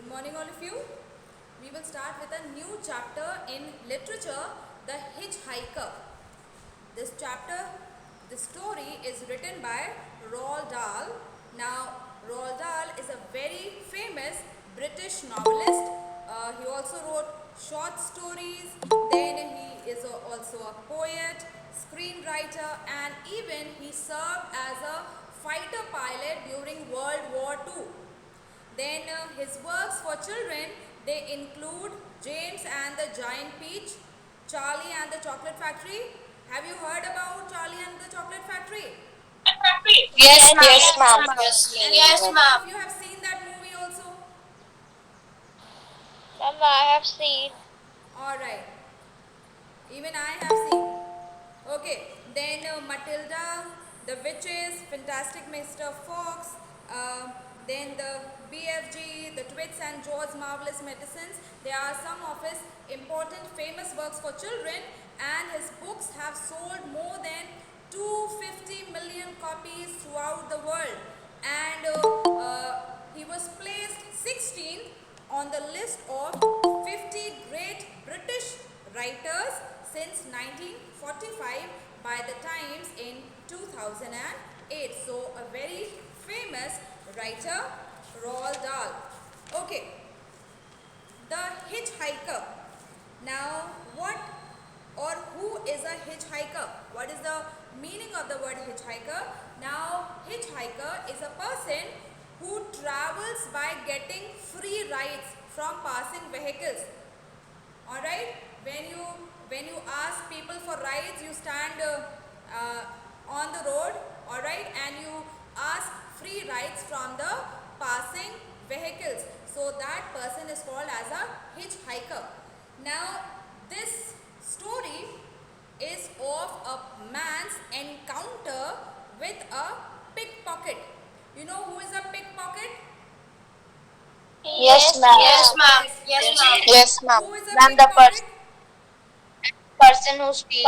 Good morning, all of you. We will start with a new chapter in literature, The Hitchhiker. This chapter, the story is written by Roald Dahl. Now, Roald Dahl is a very famous British novelist. He also wrote short stories, then he is also a poet, screenwriter, and even he served as a fighter pilot during World War II. Then his works for children, they include James and the Giant Peach, Charlie and the Chocolate Factory. Have you heard about Charlie and the Chocolate Factory? Yes, ma'am. Yes, ma'am. And Yes, how many ma'am. of you have seen that movie also? Ma'am, I have seen. Alright, even I have seen. Okay, then Matilda, The Witches, Fantastic Mr. Fox, then the BFG, The Twits and George's Marvelous Medicines. They are some of his important famous works for children, and his books have sold more than 250 million copies throughout the world. And he was placed 16th on the list of 50 great British writers since 1945 by the Times in 2008. So a very famous writer, Roald Dahl. Okay, The Hitchhiker. Now, what or who is a hitchhiker? What is the meaning of the word hitchhiker? Now, hitchhiker is a person who travels by getting free rides from passing vehicles. Alright, when you ask people for rides, you stand on the road, alright, and you ask free rides from the passing vehicles. So that person is called as a hitchhiker. Now, this story is of a man's encounter with a pickpocket. You know who is a pickpocket? Yes, ma'am. Yes, ma'am. Yes, ma'am. Yes, ma'am. Who is a Ma'am, the pickpocket? person who steals.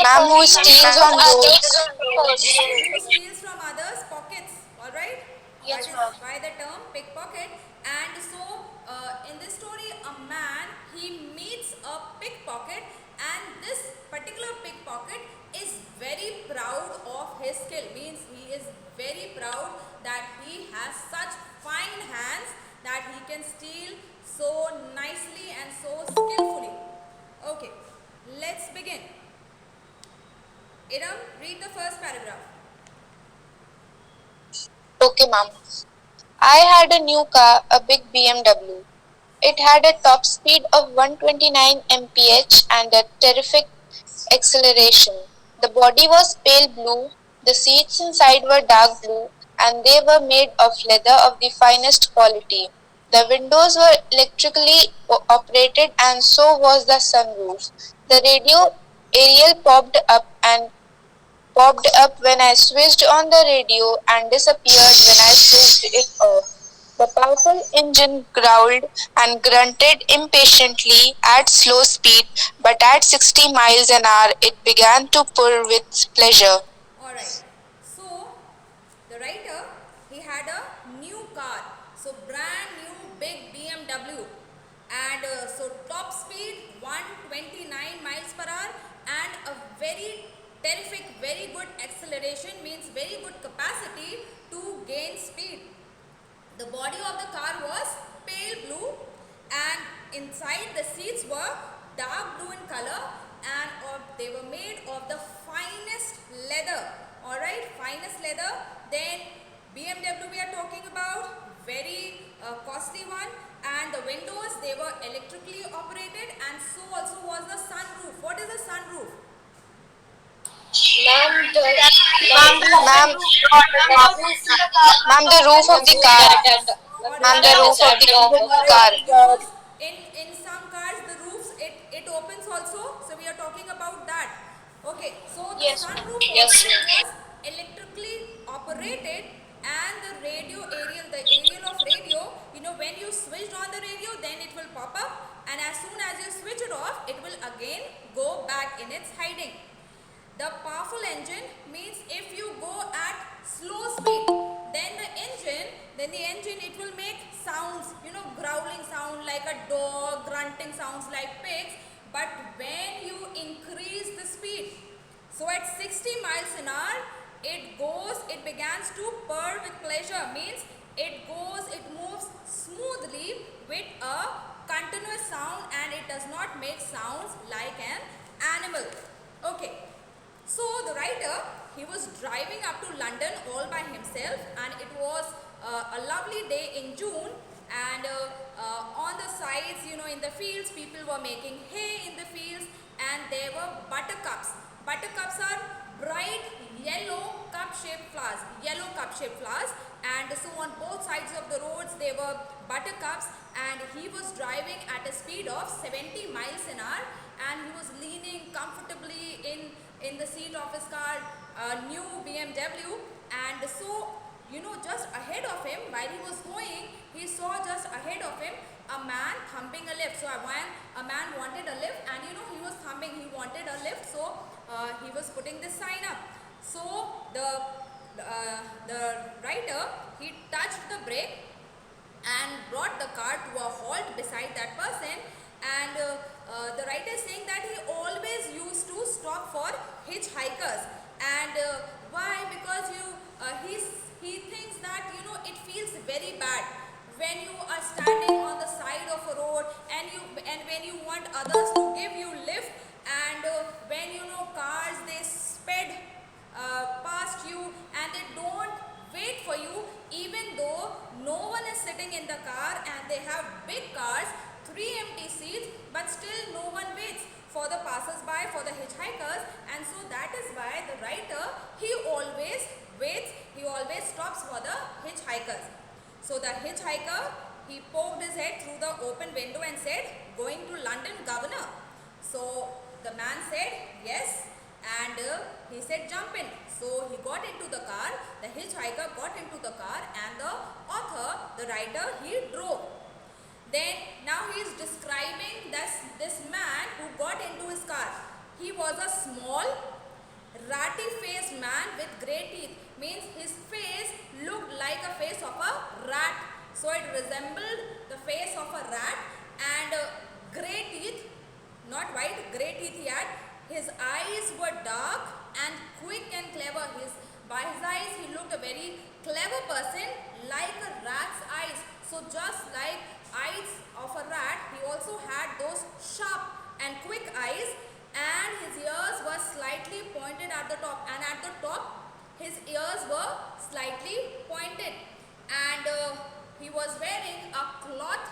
Ma'am, who steals on roads. Person who steals from others' pockets. Alright? Yes, That ma'am. is by the term pickpocket. And so, in this story, a man he meets a pickpocket, and this particular pickpocket is very proud of his skill. Means he is very proud that he has such fine hands that he can steal so nicely and so skillfully. Okay, let's begin. Iram, read the first paragraph. Okay, ma'am. I had a new car, a big BMW. It had a top speed of 129 mph and a terrific acceleration. The body was pale blue, the seats inside were dark blue, and they were made of leather of the finest quality. The windows were electrically operated, and so was the sunroof. The radio aerial popped up when I switched on the radio and disappeared when I switched it off. The powerful engine growled and grunted impatiently at slow speed, but at 60 miles an hour it began to purr with pleasure. Alright, so the writer he had a new car, so brand new big BMW, and so top speed 129 miles per hour, and a very terrific, very good acceleration, means very good capacity to gain speed. The body of the car was pale blue, and inside the seats were dark blue in color, and they were made of the finest leather. Alright, finest leather. Then BMW we are talking about, very costly one, and the windows they were electrically operated, and so also was the sunroof. What is a sunroof? Ma'am, the roof of the car. Ma'am, the roof of the car. Because in some cars the roofs it opens also, so we are talking about that. Okay, so the Yes, sunroof yes. also was electrically operated, and the radio aerial, the aerial of radio, when you switched on the radio, then it will pop up, and as soon as you switch it off, it will again go back in its hiding. The powerful engine means if you go at slow speed, then the engine it will make sound dog, grunting sounds like pigs. But when you increase the speed, so at 60 miles an hour, it begins to purr with pleasure. Means it moves smoothly with a continuous sound, and it does not make sounds like an animal. Okay. So the writer, he was driving up to London all by himself, and it was a lovely day in June, and on the sides, in the fields, people were making hay in the fields, and there were buttercups. Buttercups are bright yellow cup-shaped flowers, and so on both sides of the roads there were buttercups, and he was driving at a speed of 70 miles an hour, and he was leaning comfortably in the seat of his car, a new BMW, and so just ahead of him, while he was going, he saw just ahead of him a man thumping a lift. So a man wanted a lift, and he was thumping, he wanted a lift, so he was putting this sign up. So the writer, he touched the brake and brought the car to a halt beside that person, and the writer is saying that he always used to stop for hitchhikers. And why? Because he thinks that it feels very bad when you are standing on the side of a road, and when you want others to give you lift, and when cars, they sped past you, and they don't wait for you, even though no one is sitting in the car, and they have big cars, 3 empty seats, but still no one waits for the passers-by, for the hitchhikers. And so that is why the writer, he always waits, he always stops for the hitchhikers. So the hitchhiker, he poked his head through the open window and said, "Going to London, governor?" So the man said, "Yes," and he said, "Jump in." So he got into the car, the hitchhiker got into the car, and the author, the writer, he drove. Then now he is describing this man who got into his car. He was a small, ratty-faced man with grey teeth. Means his face looked like a face of a rat. So it resembled the face of a rat, and grey teeth, not white, grey teeth he had. His eyes were dark and quick and clever. By his eyes, he looked a very clever person, like a rat's eyes. So just like eyes of a rat, he also had those sharp and quick eyes, and his ears were slightly pointed at the top, and at the top his ears were slightly pointed, and he was wearing a cloth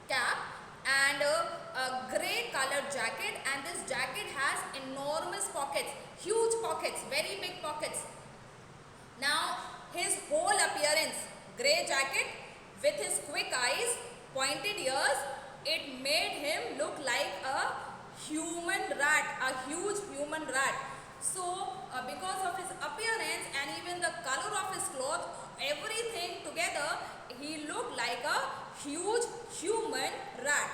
cap and a grey colored jacket, and this jacket has enormous pockets, huge pockets, very big pockets. Now his whole appearance, grey jacket with his quick eyes, pointed ears, it made him look like a human rat, a huge human rat. So because of his appearance and even the color of his cloth, everything together, he looked like a huge human rat.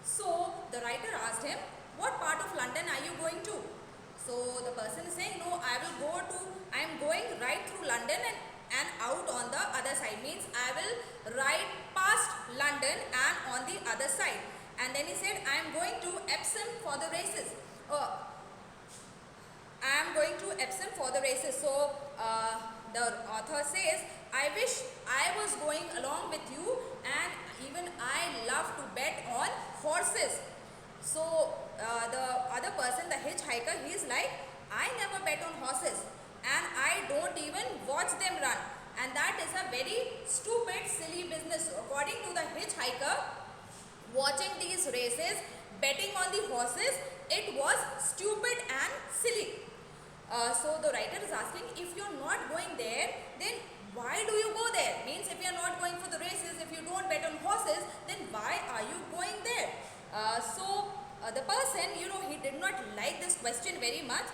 So the writer asked him, "What part of London are you going to?" So the person is saying, "No, I am going right through London and out on the other side." Means I will ride past London and on the other side. And then he said, "I am going to Epsom for the races." I am going to Epsom for the races. So the author says, "I wish I was going along with you, and even I love to bet on horses." So the other person, the hitchhiker, he is like, "I never bet on horses, and I don't even watch them run, and that is a very stupid, silly business." So according to the hitchhiker, watching these races, betting on the horses, it was stupid and silly. So the writer is asking, if you're not going there, then why do you go there? Means if you're not going for the races, if you don't bet on horses, then why are you going there? The person, he did not like this question very much,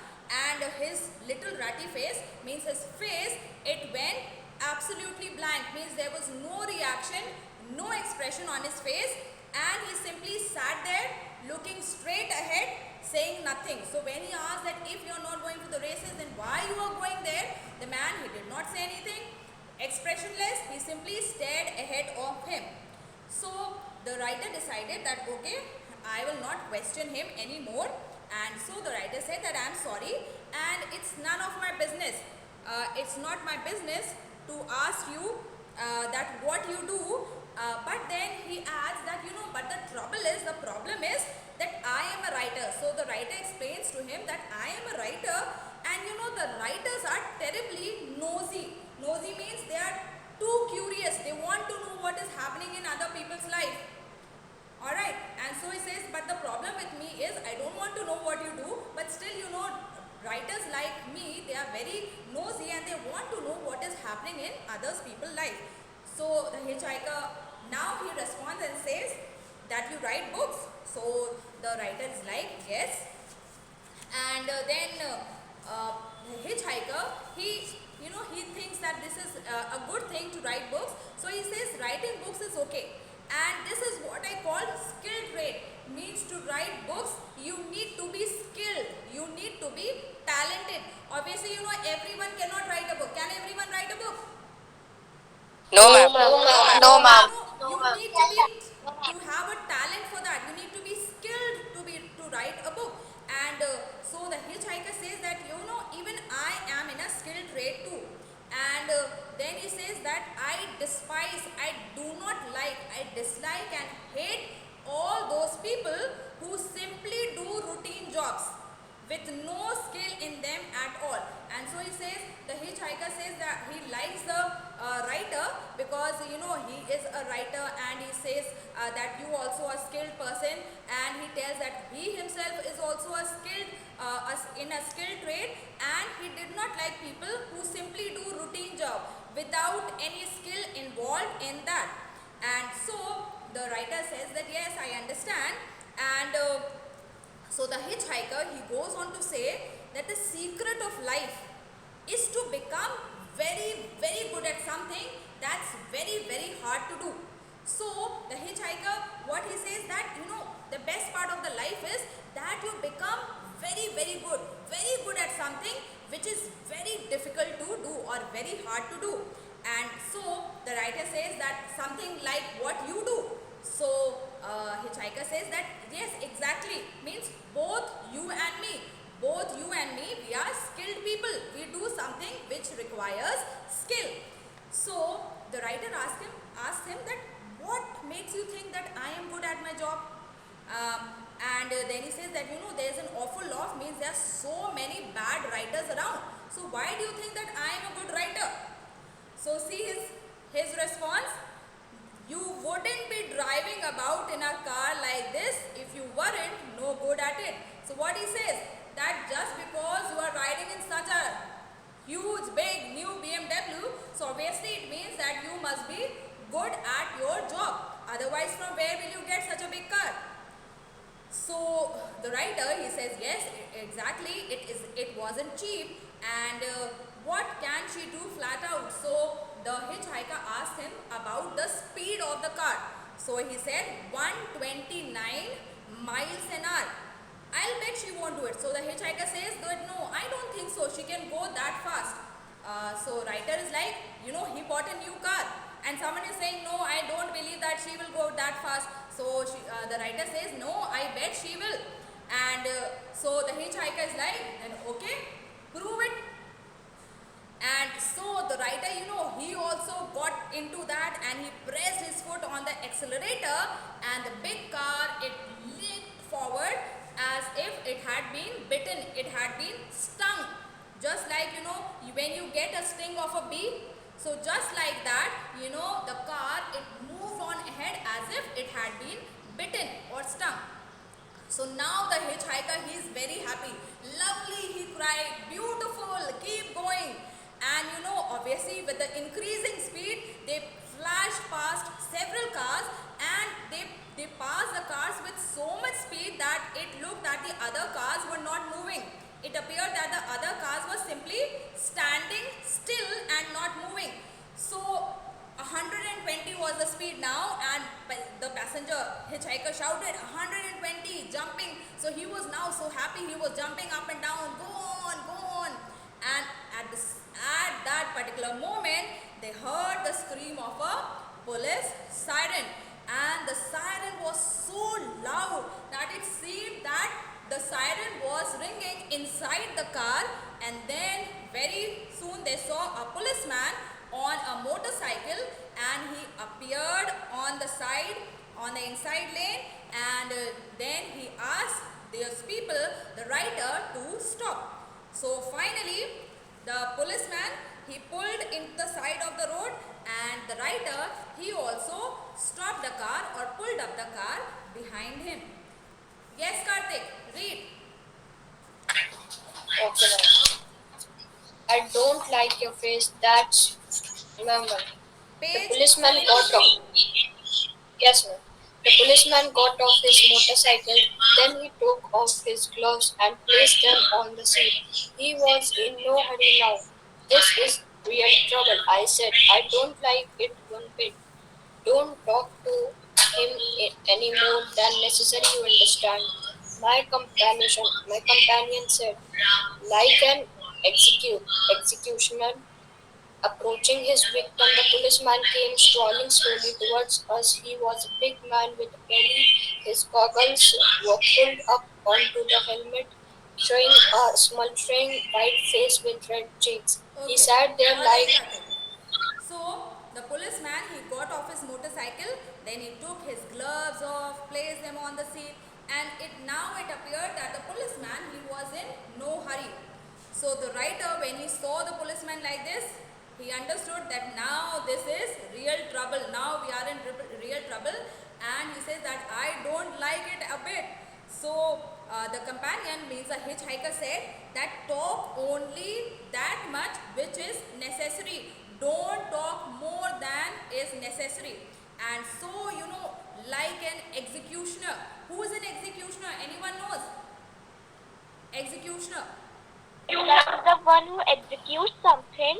and his little ratty face, means his face, it went absolutely blank. Means there was no reaction, no expression on his face, and he simply sat there looking straight ahead, saying nothing. So when he asked that if you're not going for the races, then why you are going there, the man, he did not say anything. Expressionless, he simply stared ahead of him. So the writer decided that okay, I will not question him anymore, and so the writer said that I am sorry and it's none of my business. It's not my business to ask you that what you do, but then he adds that but the problem is that I am a writer. So the writer explains to him that I am a writer, and the writers are terribly nosy. Nosy means they are too curious, they want to know what is happening in other people's life. Alright, and so he says, but the problem with me is I don't want to know what you do, but still writers like me, they are very nosy and they want to know what is happening in others people's life. So the hitchhiker, now he responds and says that you write books. So the writer is like, yes. And then the hitchhiker, he thinks that this is a good thing to write books. So he says writing books is okay. And this is what I call skill trade. Means to write books, you need to be skilled. You need to be talented. Obviously, everyone cannot write a book. Can everyone write a book? No, ma'am. No, ma'am. You need to have a talent for that. You need to be skilled to write a book. And so the hitchhiker says that even I am in a skilled trade too. And then he says that I despise, I do not like, I dislike and hate all those people who simply do routine jobs with no skill in them at all. And so he says, the hitchhiker says that he likes the writer because he is a writer, and he says that you also a skilled person, and he tells that he himself is also a skilled in a skilled trade, and he did not like people who simply do routine job without any skill involved in that. And so the writer says that yes, I understand. And so the hitchhiker, he goes on to say that the secret of life is to become very, very good at something that's very, very hard to do. So the hitchhiker, what he says that the best part of the life is that you become very, very good at something which is very difficult to do or very hard to do. And so the writer says that something like what you do. So hitchhiker says that yes, exactly, means both you and me, we are skilled people. We do something which requires skill. So the writer asks him that what makes you think that I am good at my job? And then he says that there is an awful lot, means there are so many bad writers around. So why do you think that I am a good writer? So see his response. You wouldn't be driving about in a car like this if you weren't no good at it. So what he says, that just because you are riding in such a huge big new BMW, so obviously it means that you must be good at your job. Otherwise, from where will you get such a big car? So the writer, he says yes, exactly, it wasn't cheap, and what can she do flat out? So the hitchhiker asked him about the speed of the car. So he said 129 miles an hour. I'll bet she won't do it. So the hitchhiker says that no, I don't think so, she can go that fast. So writer is like, he bought a new car, and someone is saying no, I don't believe that she will go that fast. So the writer says no, I bet she will. And so the hitchhiker is like, then okay, prove it. And so the writer, he also got into that, and he pressed his foot on the accelerator, and the big car, it leaped forward as if it had been bitten, it had been stung. Just like, when you get a sting of a bee, so just like that, the car, it moved on ahead as if it had been bitten or stung. So now the hitchhiker, he is very happy. Lovely, he cried, beautiful, keep going. And obviously with the increasing speed, they flashed past several cars, and they passed the cars with so much speed that it looked that the other cars were not moving. It appeared that the other cars were simply standing still and not moving. So 120 was the speed now, and the passenger hitchhiker shouted 120, jumping. So he was now so happy, he was jumping up and down, go on. And at that particular moment, they heard the scream of a police siren, and the siren was inside the car, and then very soon they saw a policeman on a motorcycle, and he appeared on the side, on the inside lane, and then he asked those people, the rider, to stop. So finally the policeman, he pulled into the side of the road, and the rider, he also stopped the car or pulled up the car behind him. Yes, Karthik, read. Okay, ma'am. I don't like your face. That's ma'am. The Page policeman 72. got off. Yes, ma'am. The policeman got off his motorcycle. Then he took off his gloves and placed them on the seat. He was in no hurry now. This is real trouble, I said. I don't like it one bit. Don't talk to him any more than necessary, you understand. My companion said, like an executioner approaching his victim, the policeman came strolling slowly towards us. He was a big man with a belly. His goggles were pulled up onto the helmet, showing a smoldering white face with red cheeks. He Okay. sat there Alright, like Karthik. So the policeman, he got off his motorcycle, then he took his gloves off, placed them on the seat, and it appeared that the policeman, he was in no hurry. So the rider, when he saw the policeman like this, he understood that now this is real trouble. Now we are in real trouble, and he says that I don't like it a bit. So the companion, means a hitchhiker, said that talk only that much which is necessary. Don't talk more than is necessary. And so, like an executioner. Who is an executioner? Anyone knows? Executioner. That's the one who executes something.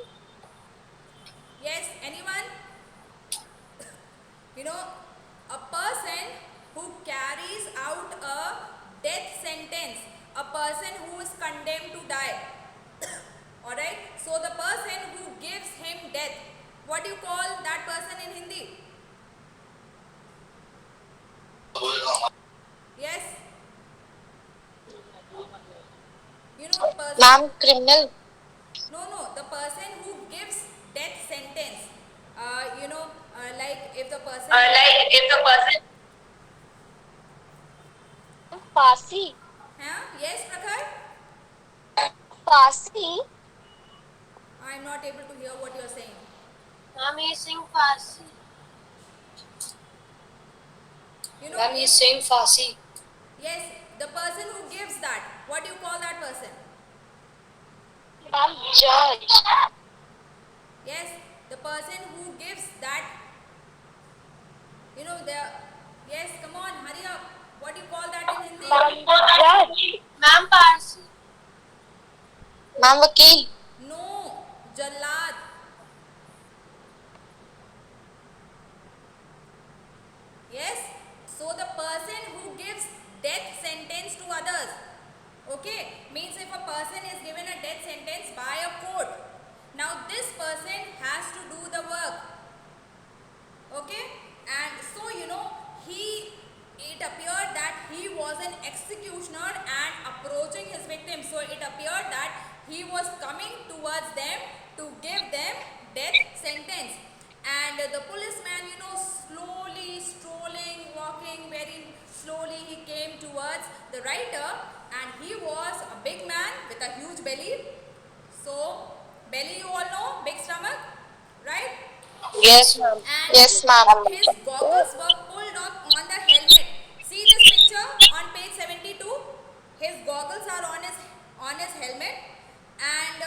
Yes, anyone? A person who carries out a death sentence, a person who is condemned to die. Alright, so the person who gives him death, what do you call that person in Hindi? Yes? Person. Ma'am, criminal. No, the person who gives death sentence. Like if the person. Fasi. Huh? Yes, Prakhar? Fasi. I am not able to hear what you are saying. Ma'am, he's saying Farsi. Ma'am, he's if- saying Farsi. yes, the person who gives that, what do you call that person? Ma'am, judge. Yes, the person who gives that, yes, come on, hurry up. What do you call that in Hindi? Ma'am, judge. Ma'am, Farsi. Ma'am, vakil. No, Jallad. Yes, so the person who gives death sentence to others. Okay, means if a person is given a death sentence by a court, now this person has to do the work. Okay, and so it appeared that he was an executioner and approaching his victim. So it appeared that he was coming towards them to give them death sentence. And the policeman, slowly strolling, walking very slowly, he came towards the rider, and he was a big man with a huge belly. So belly, you all know, big stomach, right? Yes, ma'am. And Yes, ma'am. his goggles were pulled up on the helmet. See this picture on page 72? His goggles are on his helmet, and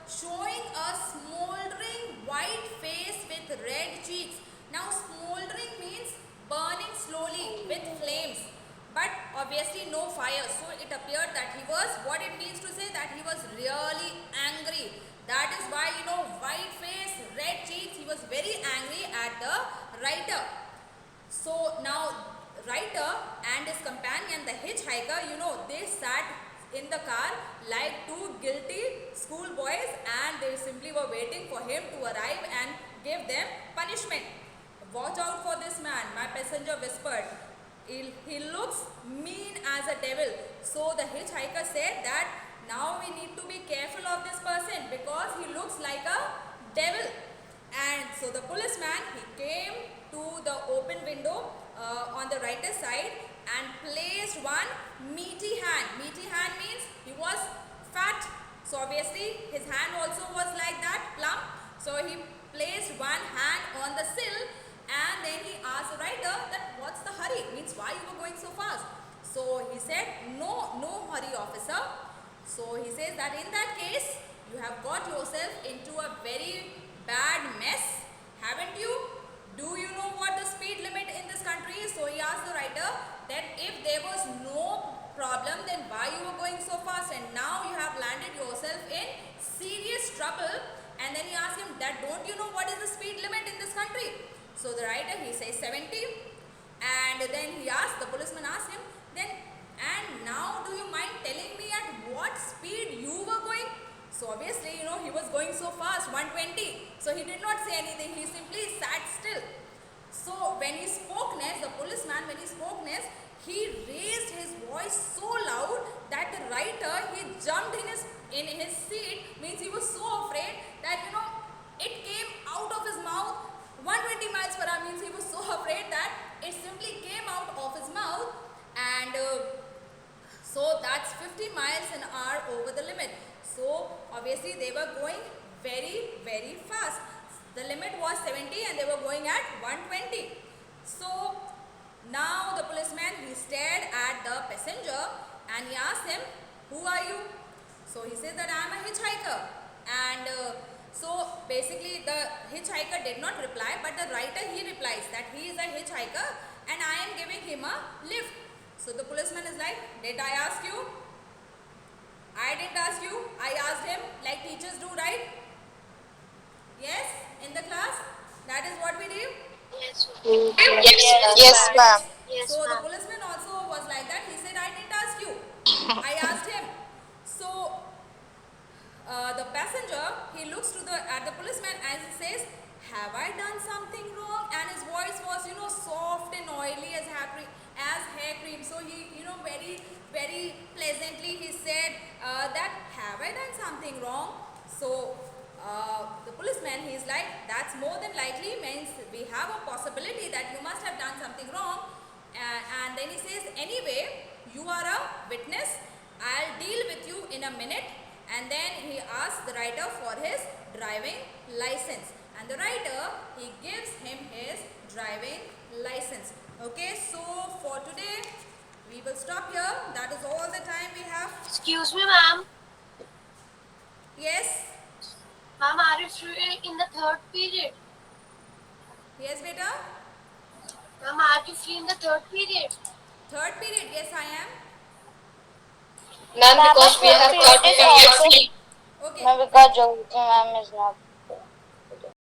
showing a smoldering white face with red cheeks. Now smoldering means burning slowly with flames, but obviously no fire. So it appeared that he was, what it means to say, that he was really angry. That is why, white face, red cheeks, he was very angry at the writer. So now writer and his companion, the hitchhiker, they sat in the car like two guilty schoolboys, and they simply were waiting for him to arrive and give them punishment. Watch out for this man, my passenger whispered. He looks mean as a devil. So the hitchhiker said that now we need to be careful of this person because he looks like a devil. And so the policeman, he came to the open window on the right side and placed one meaty hand. Meaty hand means he was fat. So obviously his hand also was like that, plump. So he placed one hand on the sill and then he asked the rider that what's the hurry? Means why you were going so fast? So he said, no hurry officer. So he says that in that case, you have got yourself into a very bad mess, haven't you? Do you know what the speed limit in this country is? So he asked the rider that if there was no problem, then why you were going so fast, and now you have landed yourself in serious trouble. And then he asked him that don't you know what is the speed limit in this country? So the rider, he says 70. And then the policeman asked him, then and now do you mind telling me at what speed you were going? So obviously, he was going so fast, 120. So he did not say anything. He simply sat still. So when he spoke next, the policeman, he raised his voice so loud that the rider, he jumped in his seat. Means he was so afraid that it came out of his mouth. 120 miles per hour means he was so afraid that it simply came out of his mouth, and so that's 50 miles an hour over the limit. So obviously they were going very, very fast. The limit was 70 and they were going at 120. So now the policeman, he stared at the passenger and he asked him, who are you? So he says that I am a hitchhiker. And so basically the hitchhiker did not reply, but the rider, he replies that he is a hitchhiker and I am giving him a lift. So the policeman is like, did I ask you? I didn't ask you. I asked him like teachers do, right? Yes, in the class. That is what we do. Yes, Yes, ma'am. yes, So the ma'am. policeman also was like that. He said, I didn't ask you. I asked him. So the passenger, he looks at the policeman and he says, have I done something wrong? And his voice was, soft and oily as hair cream. So he, very, very pleasantly he said that, have I done something wrong? So the policeman, he's like, that's more than likely, means we have a possibility that you must have done something wrong. And then he says, anyway, you are a witness. I'll deal with you in a minute. And then he asks the rider for his driving license. And the rider, he gives him his driving license. Okay, so for today, we will stop here. That is all the time we have. Excuse me, ma'am. Yes? Ma'am, are you free in the third period? Yes, beta? Ma'am, are you free in the third period? Third period, yes, I am. Ma'am, because we have got Ma'am, free. Okay. because Jyoti ma'am is not